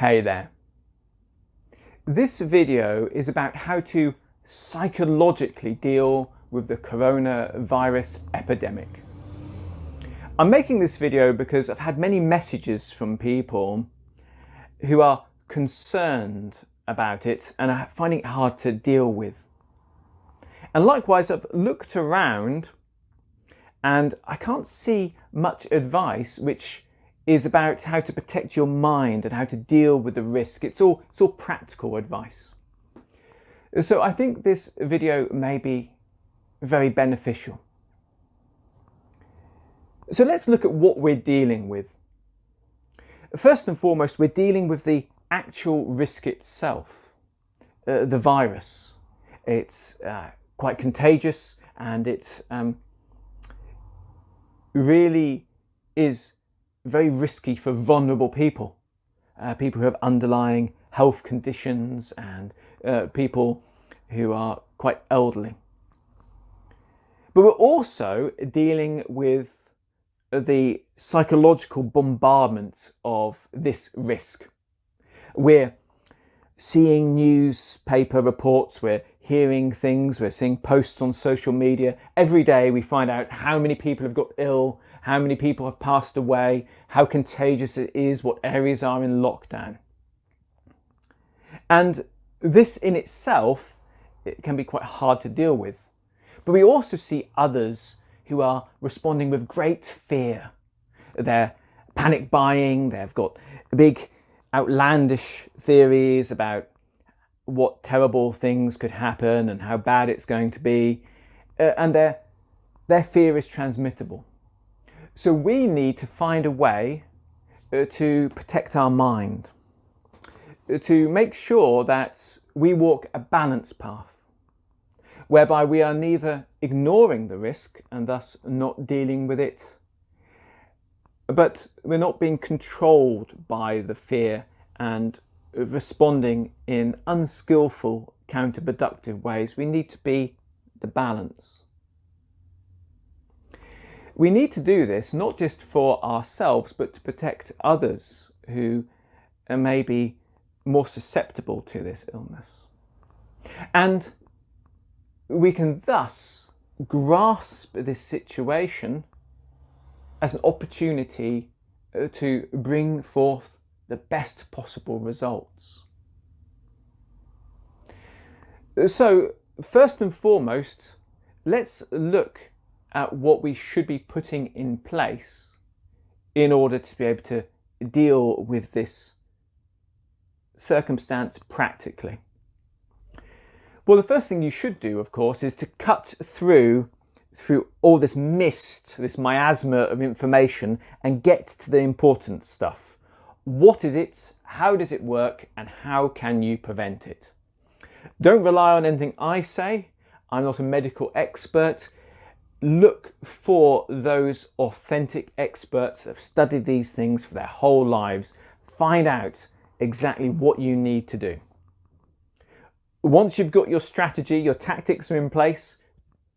Hey there. This video is about how to psychologically deal with the coronavirus epidemic. I'm making this video because I've had many messages from people who are concerned about it and are finding it hard to deal with. And likewise, I've looked around and I can't see much advice which is about how to protect your mind and how to deal with the risk. It's all practical advice. So I think this video may be very beneficial. So let's look at what we're dealing with. First and foremost, we're dealing with the actual risk itself, the virus. It's quite contagious, and it really is very risky for vulnerable people, people who have underlying health conditions and people who are quite elderly. But we're also dealing with the psychological bombardment of this risk. We're seeing newspaper reports, we're hearing things, we're seeing posts on social media. Every day we find out how many people have got ill, how many people have passed away, how contagious it is, what areas are in lockdown. And this in itself, it can be quite hard to deal with. But we also see others who are responding with great fear. They're panic buying, they've got big outlandish theories about what terrible things could happen and how bad it's going to be, and their fear is transmittable. So we need to find a way to protect our mind, to make sure that we walk a balanced path, whereby we are neither ignoring the risk and thus not dealing with it, but we're not being controlled by the fear and responding in unskillful, counterproductive ways. We need to be the balance. We need to do this not just for ourselves, but to protect others who may be more susceptible to this illness. And we can thus grasp this situation as an opportunity to bring forth the best possible results. So, first and foremost, let's look at what we should be putting in place in order to be able to deal with this circumstance practically. Well, the first thing you should do, of course, is to cut through all this mist, this miasma of information, and get to the important stuff. What is it? How does it work? And how can you prevent it? Don't rely on anything I say. I'm not a medical expert. Look for those authentic experts that have studied these things for their whole lives. Find out exactly what you need to do. Once you've got your strategy, your tactics are in place,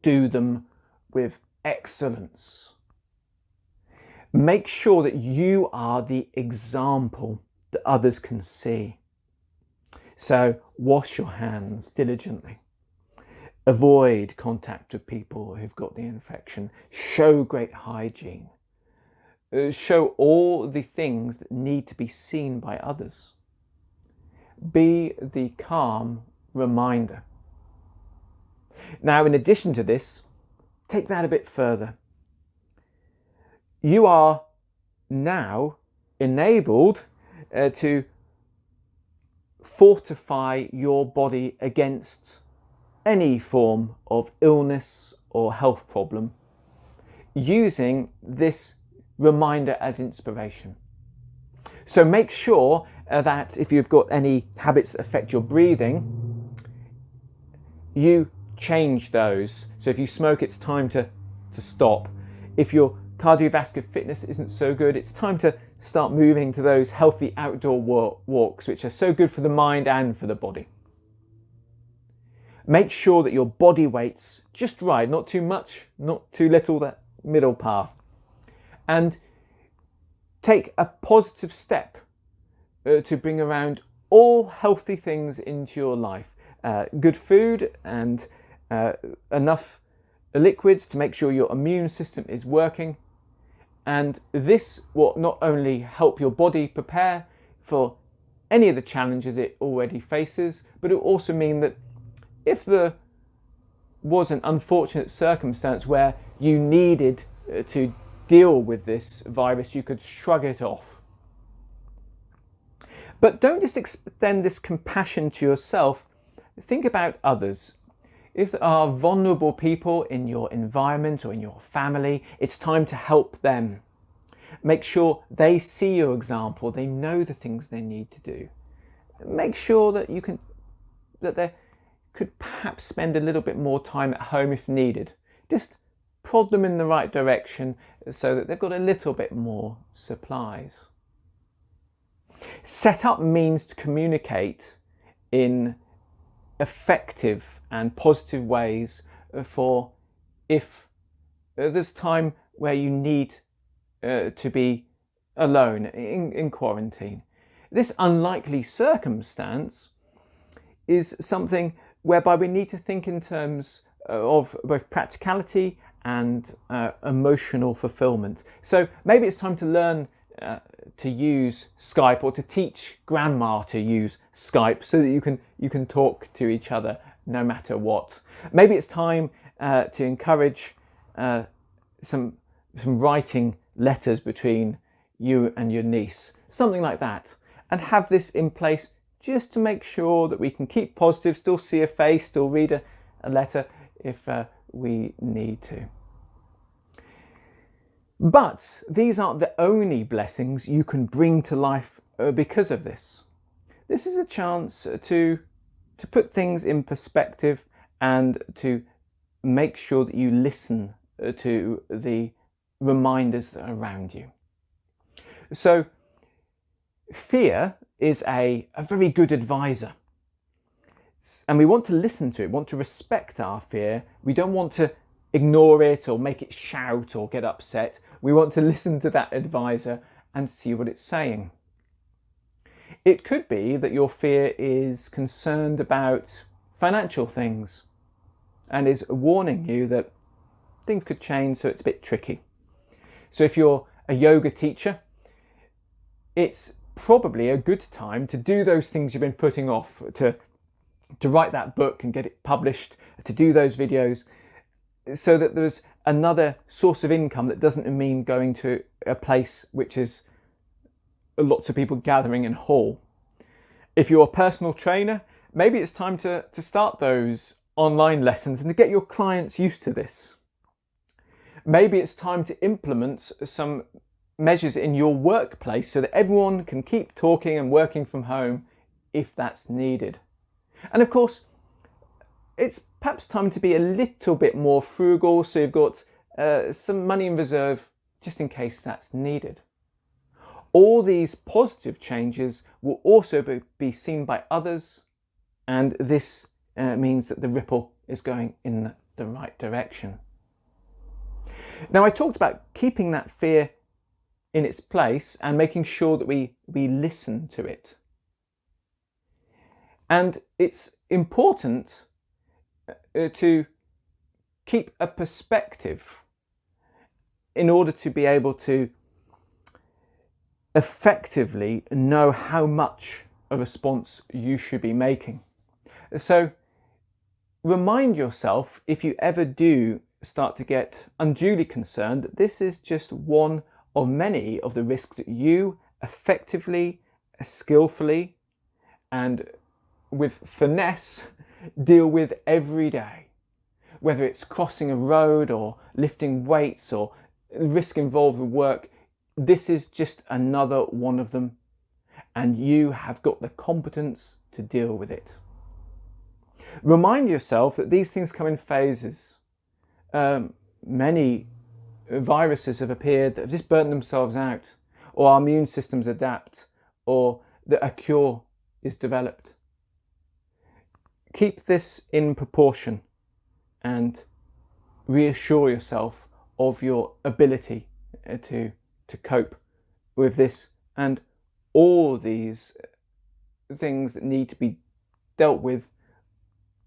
do them with excellence. Make sure that you are the example that others can see. So wash your hands diligently. Avoid contact with people who've got the infection. Show great hygiene. Show all the things that need to be seen by others. Be the calm reminder. Now, in addition to this, take that a bit further. You are now enabled to fortify your body against any form of illness or health problem using this reminder as inspiration. So make sure that if you've got any habits that affect your breathing, you change those. So if you smoke, it's time to stop. If your cardiovascular fitness isn't so good, it's time to start moving to those healthy outdoor walks, which are so good for the mind and for the body. Make sure that your body weight's just right, not too much, not too little, that middle path. And take a positive step to bring around all healthy things into your life. Good food and enough liquids to make sure your immune system is working. And this will not only help your body prepare for any of the challenges it already faces, but it will also mean that if there was an unfortunate circumstance where you needed to deal with this virus, you could shrug it off. But don't just extend this compassion to yourself, think about others. If there are vulnerable people in your environment or in your family, it's time to help them. Make sure they see your example, they know the things they need to do. Make sure that they could perhaps spend a little bit more time at home if needed. Just prod them in the right direction so that they've got a little bit more supplies. Set up means to communicate in effective and positive ways for if there's time where you need to be alone in quarantine. This unlikely circumstance is something whereby we need to think in terms of both practicality and emotional fulfillment. So maybe it's time to learn to use Skype, or to teach grandma to use Skype so that you can talk to each other no matter what. Maybe it's time to encourage some writing letters between you and your niece, something like that, and have this in place just to make sure that we can keep positive, still see a face, still read a letter if we need to. But these aren't the only blessings you can bring to life because of this. This is a chance to put things in perspective and to make sure that you listen to the reminders that are around you. So fear is a very good advisor. And we want to listen to it, want to respect our fear. We don't want to ignore it or make it shout or get upset. We want to listen to that advisor and see what it's saying. It could be that your fear is concerned about financial things and is warning you that things could change, so it's a bit tricky. So if you're a yoga teacher, it's probably a good time to do those things you've been putting off, to write that book and get it published, to do those videos, so that there's another source of income that doesn't mean going to a place which is lots of people gathering in a hall. If you're a personal trainer, maybe it's time to start those online lessons and to get your clients used to this. Maybe it's time to implement some measures in your workplace so that everyone can keep talking and working from home if that's needed. And of course, it's perhaps time to be a little bit more frugal, so you've got some money in reserve just in case that's needed. All these positive changes will also be seen by others, and this means that the ripple is going in the right direction. Now, I talked about keeping that fear in its place and making sure that we listen to it. And it's important to keep a perspective in order to be able to effectively know how much a response you should be making. So remind yourself, if you ever do start to get unduly concerned, that this is just one of many of the risks that you effectively, skillfully, and with finesse deal with every day. Whether it's crossing a road or lifting weights or risk involved with work, this is just another one of them, and you have got the competence to deal with it. Remind yourself that these things come in phases. Many viruses have appeared that have just burnt themselves out, or our immune systems adapt, or that a cure is developed. Keep this in proportion and reassure yourself of your ability to cope with this and all these things that need to be dealt with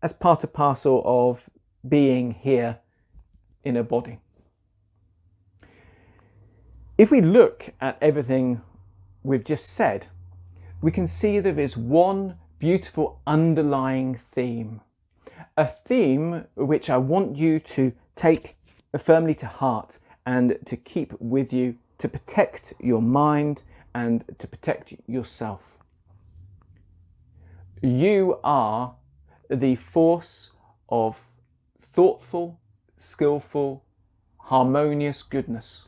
as part and parcel of being here in a body. If we look at everything we've just said, we can see there is one beautiful underlying theme. A theme which I want you to take firmly to heart and to keep with you to protect your mind and to protect yourself. You are the force of thoughtful, skillful, harmonious goodness.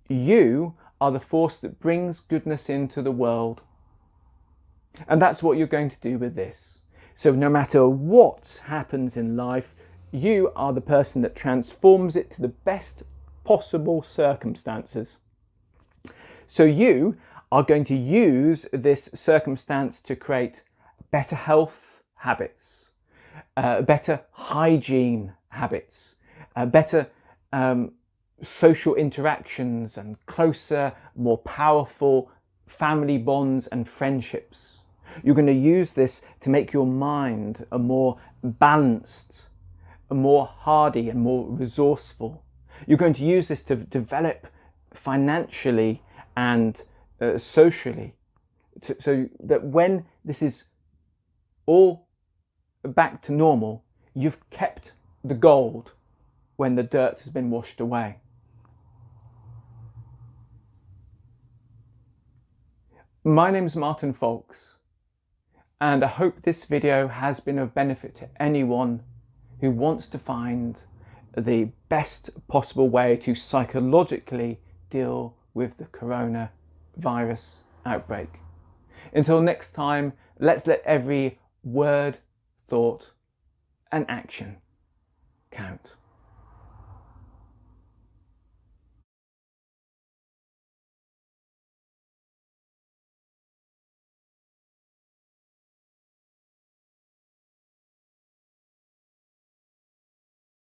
You are the force that brings goodness into the world. And that's what you're going to do with this. So no matter what happens in life, you are the person that transforms it to the best possible circumstances. So you are going to use this circumstance to create better health habits, better hygiene habits, better social interactions and closer, more powerful family bonds and friendships. You're going to use this to make your mind a more balanced, a more hardy and more resourceful. You're going to use this to develop financially and socially, so that when this is all back to normal, you've kept the gold when the dirt has been washed away. My name's Martin Faulks, and I hope this video has been of benefit to anyone who wants to find the best possible way to psychologically deal with the coronavirus outbreak. Until next time, let's let every word, thought, and action count.